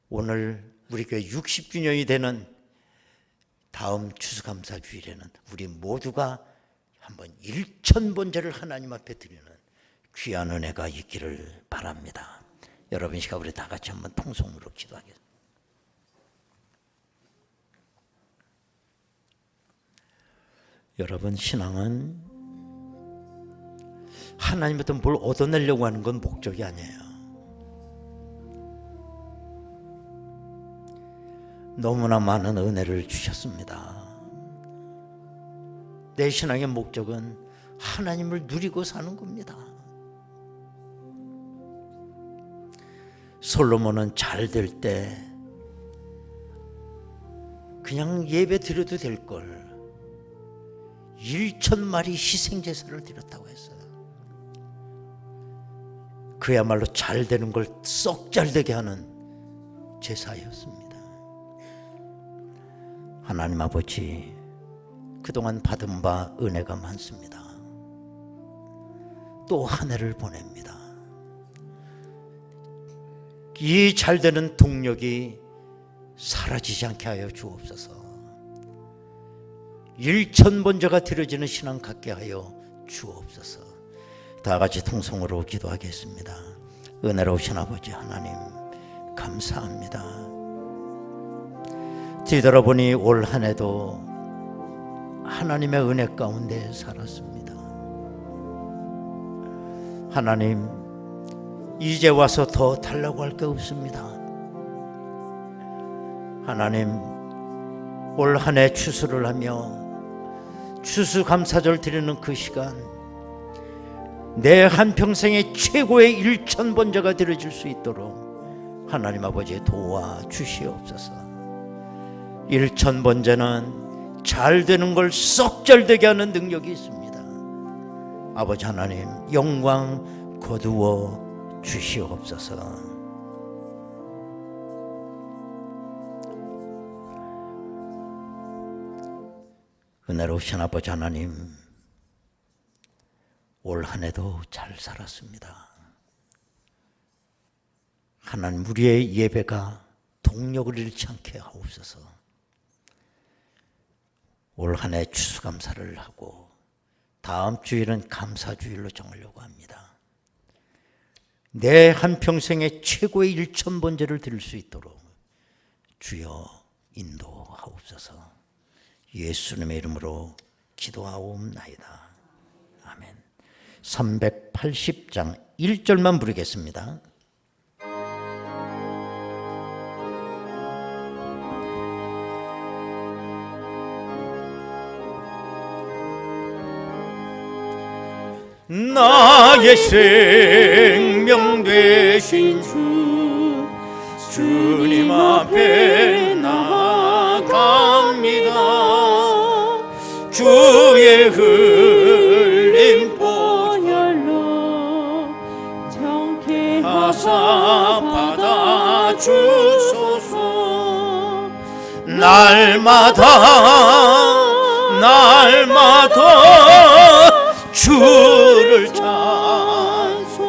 오늘 우리 교회 60주년이 되는 다음 추수감사주일에는 우리 모두가 한번 1000번제를 하나님 앞에 드리는 귀한 은혜가 있기를 바랍니다. 여러분 이 시간 우리 다 같이 한번 통성으로 기도하겠습니다. 여러분 신앙은 하나님부터 뭘 얻어내려고 하는 건 목적이 아니에요. 너무나 많은 은혜를 주셨습니다. 내 신앙의 목적은 하나님을 누리고 사는 겁니다. 솔로몬은 잘 될 때 그냥 예배 드려도 될 걸 1000마리 희생제사를 드렸다고 했어요. 그야말로 잘 되는 걸 썩 잘 되게 하는 제사였습니다. 하나님 아버지, 그동안 받은 바 은혜가 많습니다. 또 한 해를 보냅니다. 이 잘 되는 동력이 사라지지 않게 하여 주옵소서. 1000번제가 드려지는 신앙 갖게 하여 주옵소서. 다 같이 통성으로 기도하겠습니다. 은혜로우신 아버지 하나님 감사합니다. 뒤돌아보니 올 한 해도 하나님의 은혜 가운데 살았습니다. 하나님, 이제 와서 더 달라고 할 게 없습니다. 하나님, 올 한 해 추수를 하며 추수감사절 드리는 그 시간, 내 한평생의 최고의 일천번제가 드려질 수 있도록 하나님 아버지 도와주시옵소서. 일천번제는 잘 되는 걸 썩 잘되게 하는 능력이 있습니다. 아버지 하나님, 영광 거두어 주시옵소서. 은혜로우신 아버지 하나님, 올 한 해도 잘 살았습니다. 하나님, 우리의 예배가 동력을 잃지 않게 하옵소서. 올 한 해 추수감사를 하고 다음 주일은 감사주일로 정하려고 합니다. 내 한평생의 최고의 일천번제를 드릴 수 있도록 주여 인도하옵소서. 예수님의 이름으로 기도하옵나이다. 아멘. 380장 1절만 부르겠습니다. 나의 생명 되신 주님 앞에 나아갑니다. 주의 흘린 보혈로 정케 하사 받아주소서. 날마다 주를 찬송하겠네.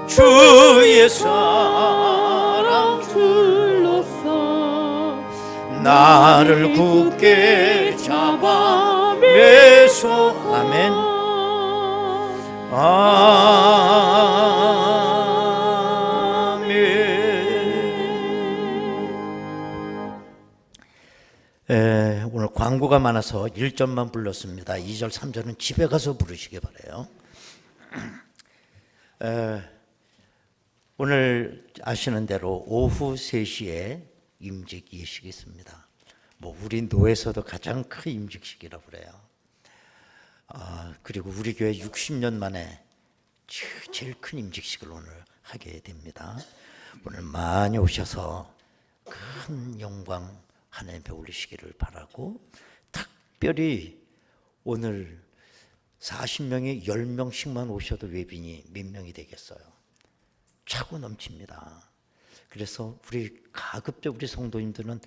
주의 사랑 줄로서 나를 굳게 잡아 매소. 아멘. 오늘 광고가 많아서 1절만 불렀습니다. 2절, 3절은 집에 가서 부르시기 바라요. 오늘 아시는 대로 오후 3시에 임직 예식이 있습니다. 우리 노에서도 가장 큰 임직식이라고 그래요. 그리고 우리 교회 60년 만에 제일 큰 임직식을 오늘 하게 됩니다. 오늘 많이 오셔서 큰 영광 하나님께 올리시기를 바라고, 특별히 오늘 40명이 10명씩만 오셔도 외빈이 몇 명이 되겠어요. 차고 넘칩니다. 그래서 가급적 우리 성도님들은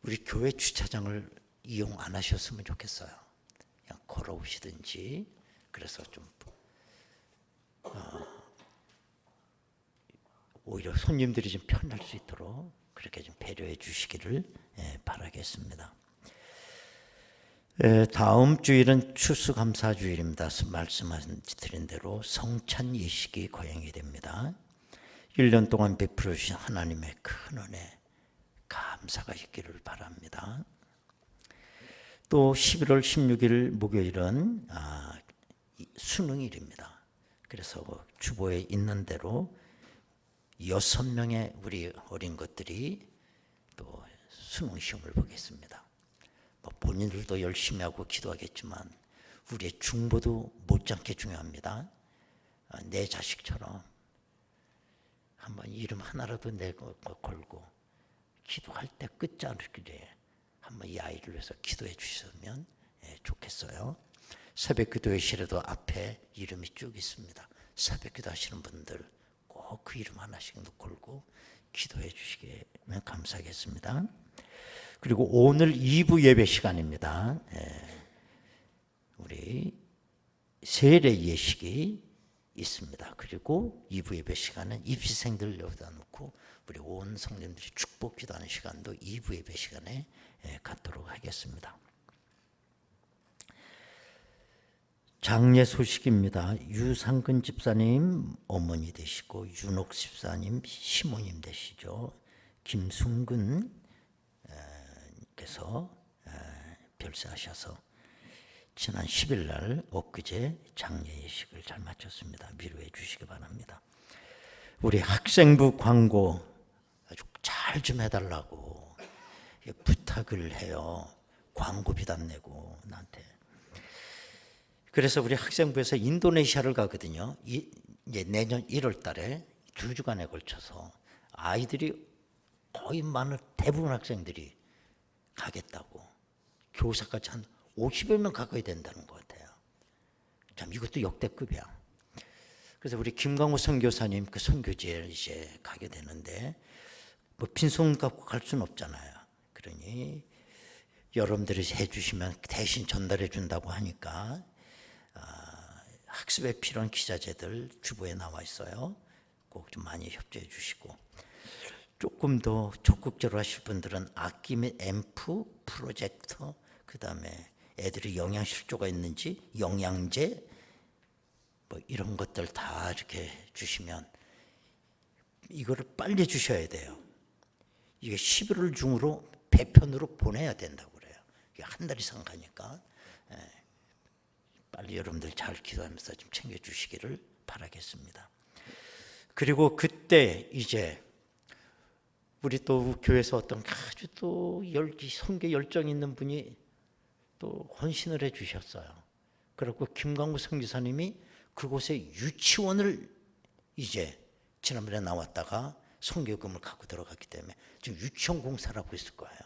우리 교회 주차장을 이용 안 하셨으면 좋겠어요. 그냥 걸어오시든지, 그래서 좀 오히려 손님들이 좀 편할 수 있도록 그렇게 좀 배려해 주시기를 바라겠습니다. 다음 주일은 추수감사주일입니다. 말씀드린 대로 성찬 예식이 거행이 됩니다. 1년 동안 베풀어 주신 하나님의 큰 은혜 감사가 있기를 바랍니다. 또 11월 16일 목요일은 수능일입니다. 그래서 주보에 있는 대로 6명의 우리 어린 것들이 또 수능 시험을 보겠습니다. 본인들도 열심히 하고 기도하겠지만 우리의 중보도 못지않게 중요합니다. 내 자식처럼 한번 이름 하나라도 내고 걸고 기도할 때 끝자리에 한번 이 아이를 위해서 기도해 주시면 좋겠어요. 새벽 기도회실에도 앞에 이름이 쭉 있습니다. 새벽 기도 하시는 분들 꼭 그 이름 하나씩 걸고 기도해 주시면 감사하겠습니다. 그리고 오늘 2부 예배 시간입니다. 우리 세례 예식이 있습니다. 그리고 2부 예배 시간은 입시생들 여기다 놓고 우리 온 성도님들이 축복 기도하는 시간도 2부 예배 시간에 갖도록 하겠습니다. 장례 소식입니다. 유상근 집사님 어머니 되시고 윤옥 집사님 시모님 되시죠. 김순근 께서 별세하셔서 지난 10일 날 엊그제 장례 예식을 잘 마쳤습니다. 위로해 주시기 바랍니다. 우리 학생부 광고 아주 잘 좀 해달라고 부탁을 해요. 광고 비단 내고 나한테. 그래서 우리 학생부에서 인도네시아를 가거든요. 이제 내년 1월 달에 2주간에 걸쳐서 아이들이 거의 대부분 학생들이 가겠다고. 교사까지 한 50여 명 가까이 된다는 것 같아요. 참 이것도 역대급이야. 그래서 우리 김광호 선교사님 그 선교지에 이제 가게 되는데 뭐 빈손 갖고 갈 수는 없잖아요. 그러니 여러분들이 해주시면 대신 전달해 준다고 하니까 학습에 필요한 기자재들 주보에 나와 있어요. 꼭 좀 많이 협조해 주시고, 조금 더 적극적으로 하실 분들은 악기 및 앰프, 프로젝터, 그 다음에 애들이 영양실조가 있는지 영양제 뭐 이런 것들 다 이렇게 주시면 이거를 빨리 주셔야 돼요. 이게 11월 중으로 배편으로 보내야 된다고 그래요. 이게 한 달 이상 가니까 빨리 여러분들 잘 기도하면서 좀 챙겨주시기를 바라겠습니다. 그리고 그때 이제 우리 또 교회에서 어떤 아주 또 선교 열정 있는 분이 또 헌신을 해 주셨어요. 그리고 김광구 선교사님이 그곳에 유치원을 이제 지난번에 나왔다가 선교금을 갖고 들어갔기 때문에 지금 유치원 공사를 하고 있을 거예요.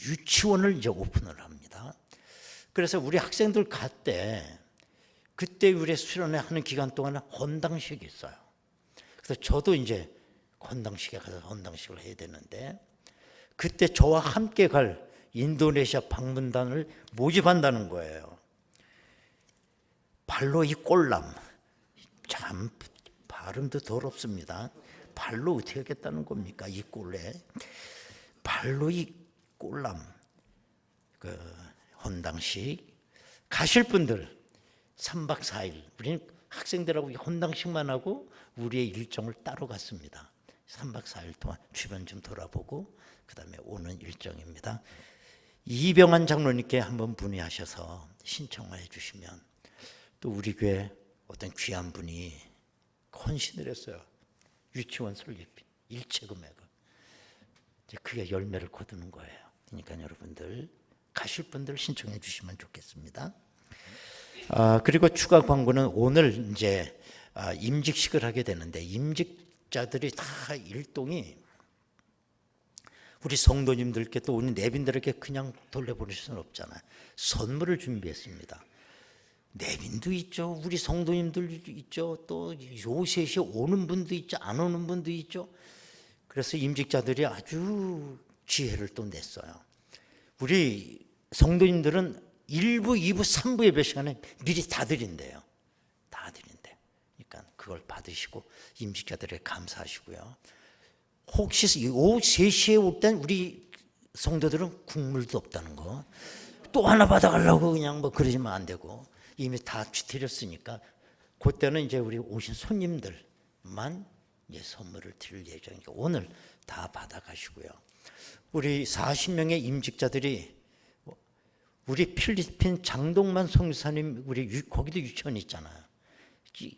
유치원을 이제 오픈을 합니다. 그래서 우리 학생들 그때 우리 수련회하는 기간 동안에 헌당식이 있어요. 그래서 저도 이제 헌당식에 가서 헌당식을 해야 되는데 그때 저와 함께 갈 인도네시아 방문단을 모집한다는 거예요. 발로 이 꼴람, 참 발음도 더럽습니다. 발로 어떻게 하겠다는 겁니까? 이 꼴에 발로 이 꼴람 그 헌당식 가실 분들 3박 4일 우리는 학생들하고 헌당식만 하고 우리의 일정을 따로 갔습니다. 3박 4일 동안 주변 좀 돌아보고 그 다음에 오는 일정입니다. 이병환 장로님께 한번 문의하셔서 신청해 주시면 또 우리 교회 어떤 귀한 분이 헌신을 했어요. 유치원 설립비 일체 금액을. 그게 열매를 거두는 거예요. 그러니까 여러분들 가실 분들 신청해 주시면 좋겠습니다. 그리고 추가 광고는 오늘 이제 임직식을 하게 되는데 임직자들이 다 일동이 우리 성도님들께 또 우리 내빈들에게 그냥 돌려보낼 수는 없잖아요. 선물을 준비했습니다. 내빈도 있죠. 우리 성도님들도 있죠. 또 요새시 오는 분도 있죠. 안 오는 분도 있죠. 그래서 임직자들이 아주 지혜를 또 냈어요. 우리 성도님들은 1부, 2부, 3부 예배 시간에 미리 다 드린대요. 다 드린대요. 그러니까 그걸 받으시고 임직자들에게 감사하시고요. 혹시 오후 3시에 올 땐 우리 성도들은 국물도 없다는 거. 또 하나 받아가려고 그냥 뭐 그러시면 안 되고 이미 다 드렸으니까 그때는 이제 우리 오신 손님들만 이제 선물을 드릴 예정이니까 오늘 다 받아가시고요. 우리 40명의 임직자들이 우리 필리핀 장동만 선교사님 우리 거기도 유치원 있잖아요.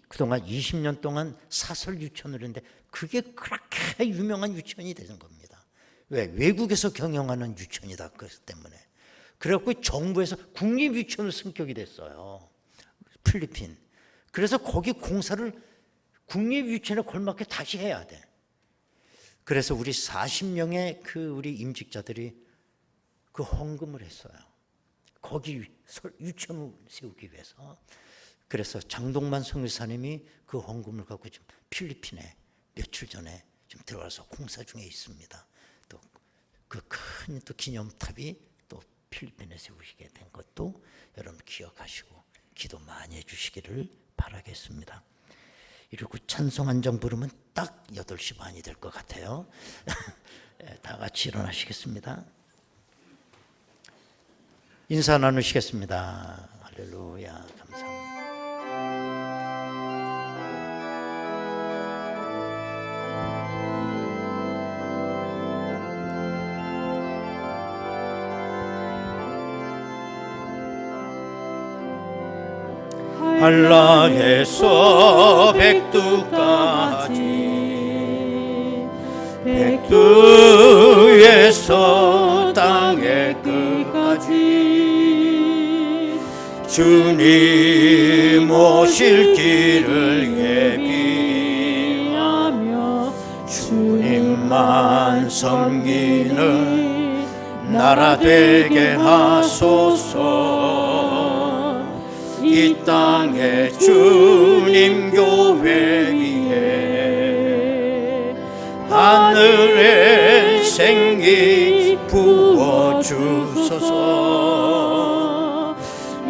그동안 20년 동안 사설 유치원을 했는데 그게 그렇게 유명한 유치원이 되는 겁니다. 왜? 외국에서 경영하는 유치원이다. 그것 때문에. 그래갖고 정부에서 국립유치원으로 승격이 됐어요. 필리핀. 그래서 거기 공사를 국립유치원에 걸맞게 다시 해야 돼. 그래서 우리 40명의 우리 임직자들이 그 헌금을 했어요. 거기 유치원을 세우기 위해서. 그래서 장동만 선교사님이 그 헌금을 갖고 지금 필리핀에 며칠 전에 좀 들어가서 공사 중에 있습니다. 또 그 큰 또 기념탑이 또 필리핀에 세우시게 된 것도 여러분 기억하시고 기도 많이 해주시기를 바라겠습니다. 이러고 찬송 한 장 부르면 딱 8시 반이 될 것 같아요. 다 같이 일어나시겠습니다. 인사 나누시겠습니다. 할렐루야, 감사합니다. 한라에서 백두까지 백두에서 땅의 끝까지 주님 오실 길을 예비하며 주님만 섬기는 나라 되게 하소서. 이 땅에 주님 교회 위에 하늘의 생기 부어주소서.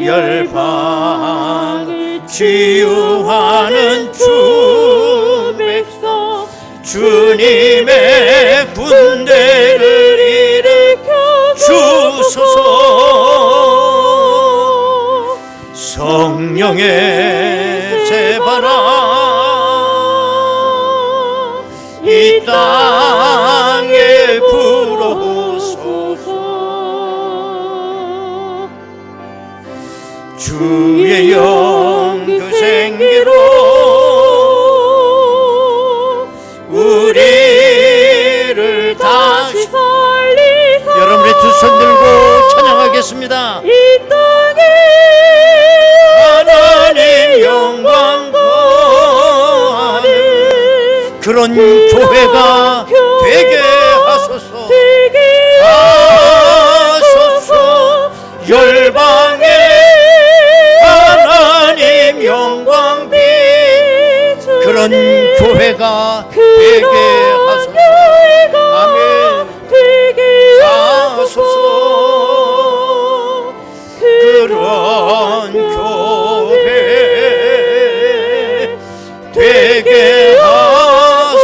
열방을 치유하는 주 백성 주님의 군대를 일으켜 주소서. 성령의 새바람 이 땅에 불어오소서. 주의 영그 생기로 우리를 다시 살리사. 여러분의 두 손 들고 찬양하겠습니다. 이 땅에 하나님 영광 받는 그런 교회가 되게 하소서. 하소서. 열방에 하나님 영광 비 그런 교회가 되게 하소서. 아멘. 하소서. 그런 교회 되게 하소서.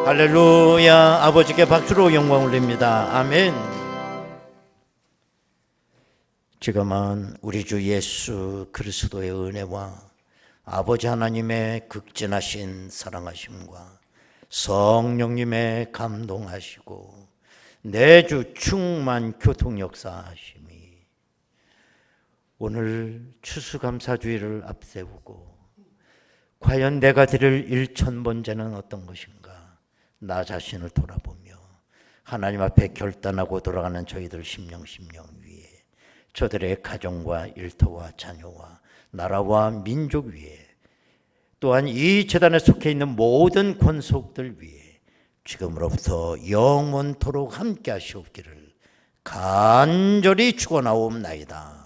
할렐루야. 아버지께 박수로 영광 올립니다. 아멘. 지금은 우리 주 예수 그리스도의 은혜와 아버지 하나님의 극진하신 사랑하심과 성령님의 감동하시고 내주 충만 교통 역사하심이 오늘 추수감사주의를 앞세우고 과연 내가 드릴 1000번째는 어떤 것인가 나 자신을 돌아보며 하나님 앞에 결단하고 돌아가는 저희들 심령 위에 저들의 가정과 일터와 자녀와 나라와 민족 위에 또한 이 재단에 속해 있는 모든 권속들 위에 지금으로부터 영원토록 함께 하시옵기를 간절히 축원하옵나이다.